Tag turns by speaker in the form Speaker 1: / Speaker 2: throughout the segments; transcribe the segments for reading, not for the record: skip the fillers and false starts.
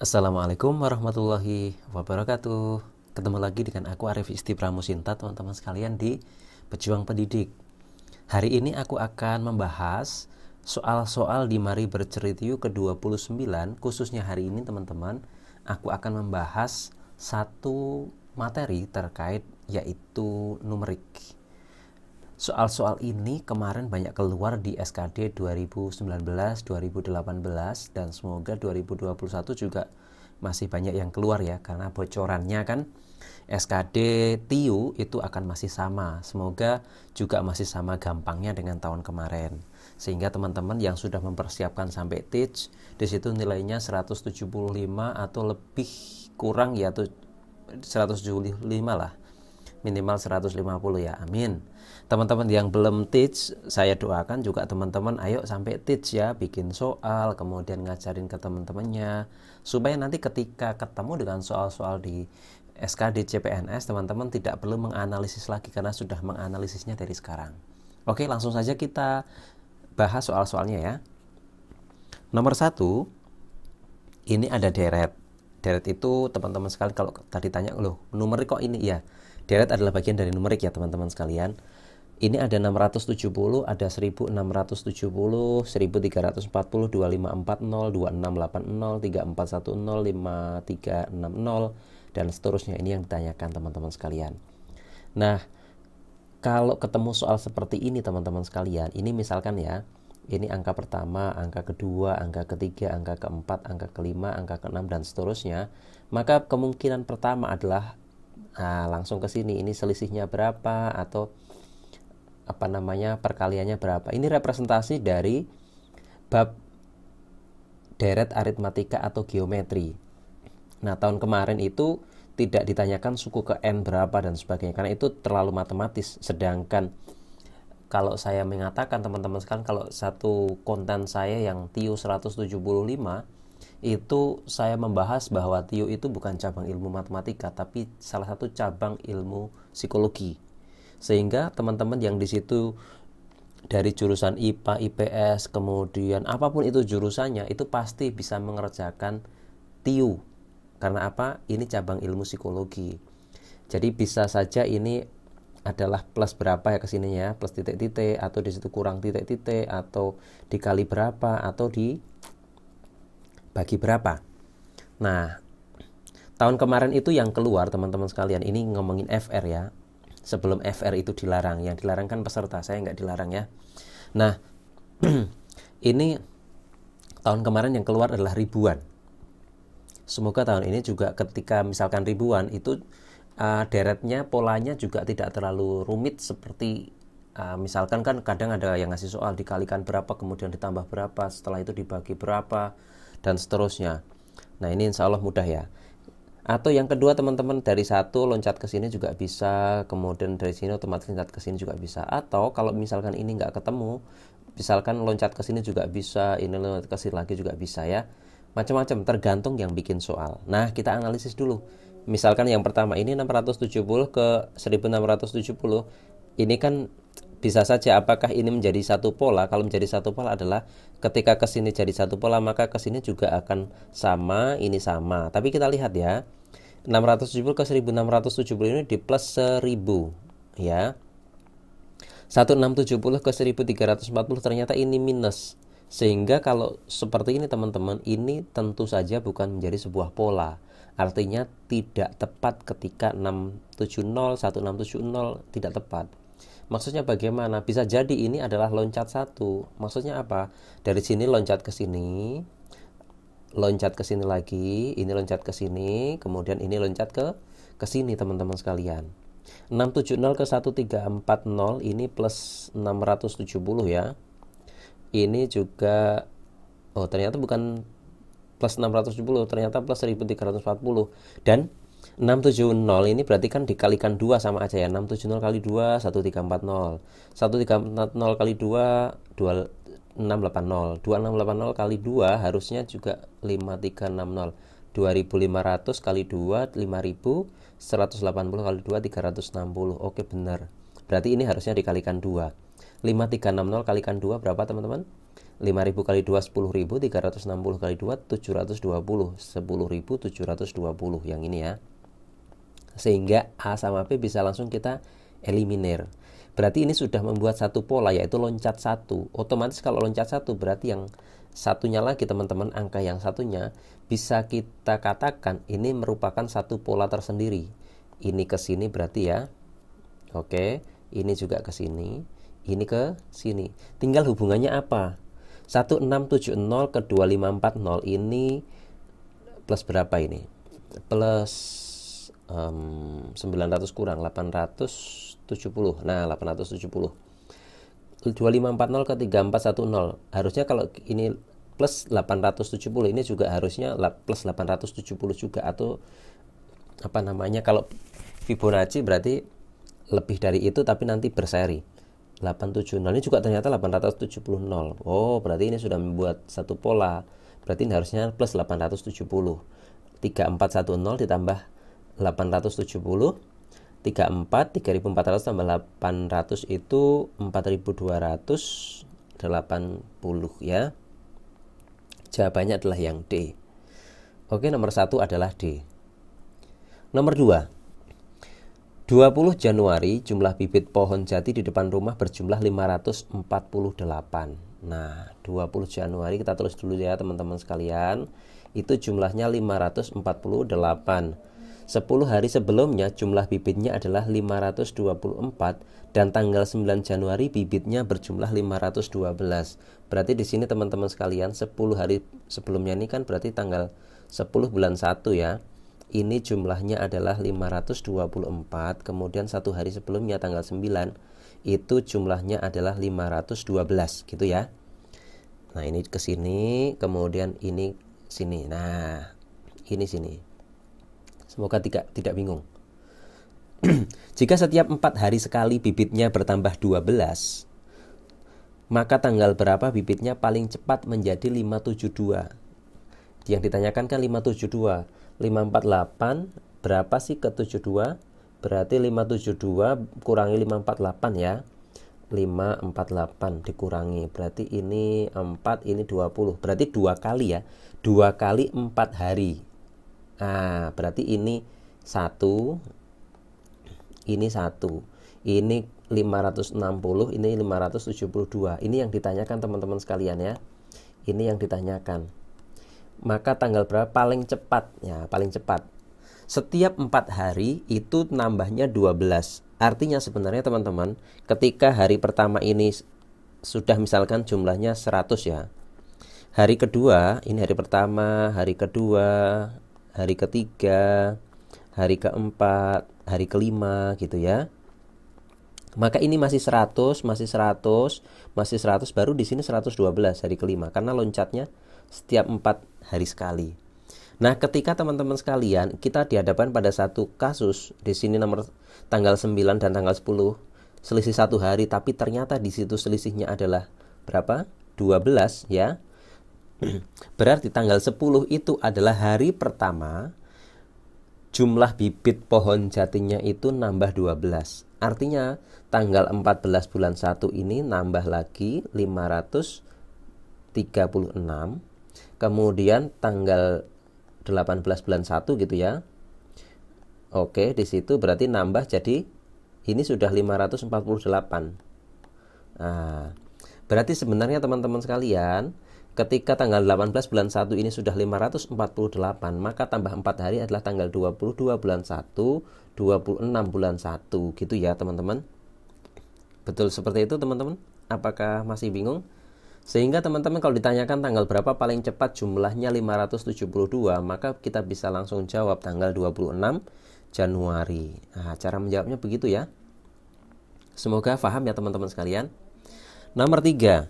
Speaker 1: Assalamualaikum warahmatullahi wabarakatuh. Ketemu lagi dengan aku Arif Isti Pramusinta, teman-teman sekalian di Pejuang Pendidik. Hari ini aku akan membahas soal-soal di Mari Bercerita ke-29. Khususnya hari ini teman-teman, aku akan membahas satu materi terkait yaitu numerik. Soal-soal ini kemarin banyak keluar di SKD 2019-2018 dan semoga 2021 juga masih banyak yang keluar ya, karena bocorannya kan SKD TIU itu akan masih sama. Semoga juga masih sama gampangnya dengan tahun kemarin. Sehingga teman-teman yang sudah mempersiapkan sampai TIJ, di situ nilainya 175 atau lebih kurang ya, tuh 175 lah. Minimal 150 ya, amin. Teman-teman yang belum teach, saya doakan juga teman-teman ayo sampai teach ya, bikin soal, kemudian ngajarin ke teman-temannya, supaya nanti ketika ketemu dengan soal-soal di SKD CPNS, teman-teman tidak perlu menganalisis lagi karena sudah menganalisisnya dari sekarang. Oke, langsung saja kita bahas soal-soalnya ya. Nomor 1, ini ada deret. Deret itu teman-teman sekalian kalau tadi tanya, loh numerik kok ini ya. Deret adalah bagian dari numerik ya teman-teman sekalian. Ini ada 670, ada 1670, 1340, 2540, 2680, 3410, 5360 dan seterusnya. Ini yang ditanyakan teman-teman sekalian. Nah, kalau ketemu soal seperti ini teman-teman sekalian, ini misalkan ya, ini angka pertama, angka kedua, angka ketiga, angka keempat, angka kelima, angka keenam dan seterusnya, maka kemungkinan pertama adalah langsung ke sini, ini selisihnya berapa atau perkaliannya berapa. Ini representasi dari bab deret aritmatika atau geometri. Nah, tahun kemarin itu tidak ditanyakan suku ke n berapa dan sebagainya karena itu terlalu matematis. Sedangkan kalau saya mengatakan teman-teman sekalian, kalau satu konten saya yang TIU 175 itu saya membahas bahwa TIU itu bukan cabang ilmu matematika tapi salah satu cabang ilmu psikologi. Sehingga teman-teman yang di situ dari jurusan IPA, IPS, kemudian apapun itu jurusannya, itu pasti bisa mengerjakan TIU. Karena apa? Ini cabang ilmu psikologi. Jadi bisa saja ini adalah plus berapa ya kesininya, plus titik-titik, atau di situ kurang titik-titik, atau dikali berapa, atau dibagi berapa. Nah, tahun kemarin itu yang keluar teman-teman sekalian, ini ngomongin FR ya. Sebelum FR itu dilarang, yang dilarang kan peserta, saya nggak dilarang ya. Nah, ini tahun kemarin yang keluar adalah ribuan. Semoga tahun ini juga ketika misalkan ribuan itu deretnya, polanya juga tidak terlalu rumit seperti misalkan kan kadang ada yang ngasih soal dikalikan berapa kemudian ditambah berapa, setelah itu dibagi berapa dan seterusnya. Nah, ini insya Allah mudah ya. Atau yang kedua teman-teman, dari satu loncat ke sini juga bisa, kemudian dari sini otomatis loncat ke sini juga bisa. Atau kalau misalkan ini nggak ketemu, misalkan loncat ke sini juga bisa, ini loncat ke sini lagi juga bisa ya. Macam-macam tergantung yang bikin soal. Nah, kita analisis dulu. Misalkan yang pertama ini 670 ke 1670. Ini kan bisa saja apakah ini menjadi satu pola. Kalau menjadi satu pola adalah ketika ke sini jadi satu pola, maka ke sini juga akan sama, ini sama. Tapi kita lihat ya. 670 ke 1670 ini di plus 1000 ya. 1670 ke 1340 ternyata ini minus. Sehingga kalau seperti ini teman-teman, ini tentu saja bukan menjadi sebuah pola. Artinya tidak tepat ketika 670, 1670 tidak tepat. Maksudnya bagaimana? Bisa jadi ini adalah loncat satu. Maksudnya apa? Dari sini loncat ke sini, loncat ke sini lagi, ini loncat ke sini, kemudian ini loncat ke sini teman-teman sekalian. 670 ke 1340 ini plus 670 ya. Ini juga ternyata bukan plus 670, ternyata plus 1340. Dan 670 ini berarti kan dikalikan 2 sama aja ya. 670 kali 2 1340. 1340 kali 2 2680. 2680 kali 2 harusnya juga 5360. 2500 kali 2 5000, 180 kali 2 360. Oke, benar. Berarti ini harusnya dikalikan 2. 5360 kalikan 2 berapa teman-teman? 5.000 kali 2 10.000, 360 kali 2 720, 10.720 yang ini ya. Sehingga A sama B bisa langsung kita eliminir. Berarti ini sudah membuat satu pola, yaitu loncat satu. Otomatis kalau loncat satu berarti yang satunya lagi teman-teman, angka yang satunya bisa kita katakan ini merupakan satu pola tersendiri. Ini ke sini berarti ya. Oke, ini juga ke sini, ini ke sini. Tinggal hubungannya apa? 1670 ke 2540 ini plus berapa ini? Plus 900 kurang 870. Nah, 870. 2540 ke 3410. Harusnya kalau ini plus 870, ini juga harusnya plus 870 juga, atau apa namanya, kalau Fibonacci berarti lebih dari itu tapi nanti berseri. 870 ini juga ternyata 870. Oh, berarti ini sudah membuat satu pola. Berarti ini harusnya plus 870. 3410 ditambah 870, 34, 3400 tambah 800 itu 4280 ya. Jawabannya adalah yang D. Oke, nomor 1 adalah D. Nomor 2. 20 Januari jumlah bibit pohon jati di depan rumah berjumlah 548. Nah, 20 Januari kita tulis dulu ya teman-teman sekalian. Itu jumlahnya 548. 10 hari sebelumnya jumlah bibitnya adalah 524 dan tanggal 9 Januari bibitnya berjumlah 512. Berarti di sini teman-teman sekalian 10 hari sebelumnya ini kan berarti tanggal 10 bulan 1 ya. Ini jumlahnya adalah 524, kemudian 1 hari sebelumnya tanggal 9 itu jumlahnya adalah 512 gitu ya. Nah, ini ke sini, kemudian ini sini. Nah, ini sini. Semoga tidak bingung. Jika setiap 4 hari sekali bibitnya bertambah 12, maka tanggal berapa bibitnya paling cepat menjadi 572? Yang ditanyakan kan 572. 548 berapa sih ke 72? Berarti 572 kurangi 548 ya. 548 dikurangi, berarti ini 4, ini 20. Berarti 2 kali ya. 2 kali 4 hari. Nah, berarti ini 1, ini 1, ini 560, ini 572. Ini yang ditanyakan teman-teman sekalian ya. Ini yang ditanyakan. Maka tanggal berapa paling cepat? Ya, paling cepat. Setiap 4 hari itu nambahnya 12. Artinya sebenarnya teman-teman, ketika hari pertama ini sudah misalkan jumlahnya 100 ya. Hari kedua, ini hari pertama, hari kedua, hari ketiga, hari keempat, hari kelima gitu ya. Maka ini masih 100, masih 100, masih 100, baru di sini 112 hari kelima karena loncatnya setiap 4 hari sekali. Nah, ketika teman-teman sekalian kita dihadapkan pada satu kasus, di sini nomor tanggal 9 dan tanggal 10 selisih 1 hari, tapi ternyata di situ selisihnya adalah berapa? 12 ya. Berarti tanggal 10 itu adalah hari pertama jumlah bibit pohon jatinya itu nambah 12. Artinya tanggal 14 bulan 1 ini nambah lagi 536. Kemudian tanggal 18 bulan 1 gitu ya. Oke, di situ berarti nambah jadi ini sudah 548. Nah, berarti sebenarnya teman-teman sekalian, ketika tanggal 18 bulan 1 ini sudah 548, maka tambah 4 hari adalah tanggal 22 bulan 1, 26 bulan 1 gitu ya teman-teman. Betul seperti itu teman-teman? Apakah masih bingung? Sehingga teman-teman kalau ditanyakan tanggal berapa paling cepat jumlahnya 572, maka kita bisa langsung jawab tanggal 26 Januari. Nah, cara menjawabnya begitu ya. Semoga paham ya teman-teman sekalian. Nomor 3.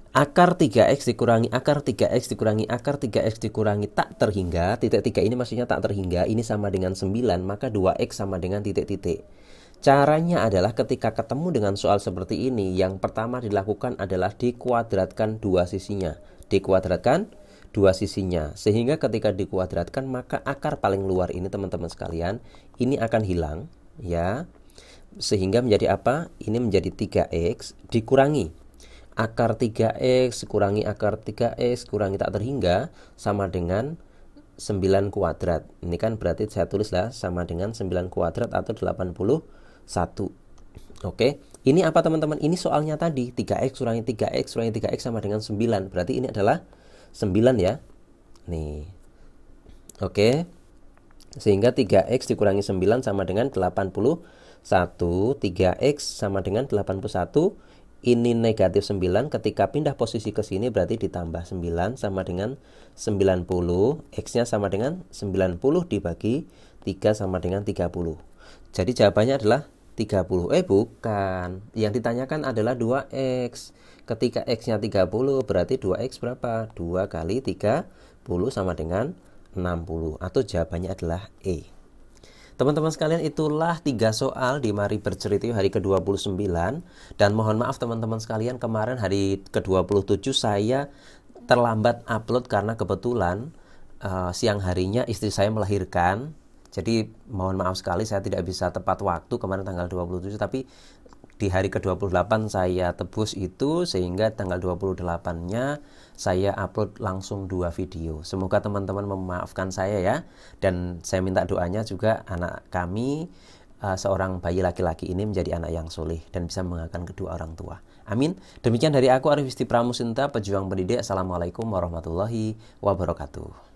Speaker 1: Akar 3X dikurangi akar 3X dikurangi akar 3X dikurangi tak terhingga. Titik 3 ini maksudnya tak terhingga. Ini sama dengan 9, maka 2X sama dengan titik-titik. Caranya adalah ketika ketemu dengan soal seperti ini, yang pertama dilakukan adalah dikuadratkan dua sisinya. Dikuadratkan dua sisinya. Sehingga ketika dikuadratkan, maka akar paling luar ini teman-teman sekalian, ini akan hilang ya. Sehingga menjadi apa? Ini menjadi 3X dikurangi akar 3x kurangi akar 3x kurangi tak terhingga sama dengan 9 kuadrat. Ini kan berarti saya tulislah sama dengan 9 kuadrat atau 81. Oke, ini apa teman-teman? Ini soalnya tadi 3x kurangi 3x kurangi 3x sama dengan 9. Berarti ini adalah 9 ya. Nih. Oke. Sehingga 3x dikurangi 9 sama dengan 81. 3x sama dengan 81. Ini negatif 9, ketika pindah posisi ke sini berarti ditambah 9 sama dengan 90. X-nya sama dengan 90 dibagi 3 sama dengan 30. Jadi jawabannya adalah 30. Bukan. Yang ditanyakan adalah 2x. Ketika X-nya 30 berarti 2x berapa? 2 kali 30 sama dengan 60. Atau jawabannya adalah E. Teman-teman sekalian, itulah 3 soal di Mari Bercerita hari ke-29. Dan mohon maaf teman-teman sekalian, kemarin hari ke-27 saya terlambat upload karena kebetulan siang harinya istri saya melahirkan. Jadi mohon maaf sekali saya tidak bisa tepat waktu kemarin tanggal 27, tapi di hari ke-28 saya tebus itu, sehingga tanggal 28-nya saya upload langsung 2 video. Semoga teman-teman memaafkan saya ya. Dan saya minta doanya juga anak kami, seorang bayi laki-laki ini menjadi anak yang soleh dan bisa membanggakan kedua orang tua. Amin. Demikian dari aku, Arif Isti Pramusinta, pejuang pendidik. Assalamualaikum warahmatullahi wabarakatuh.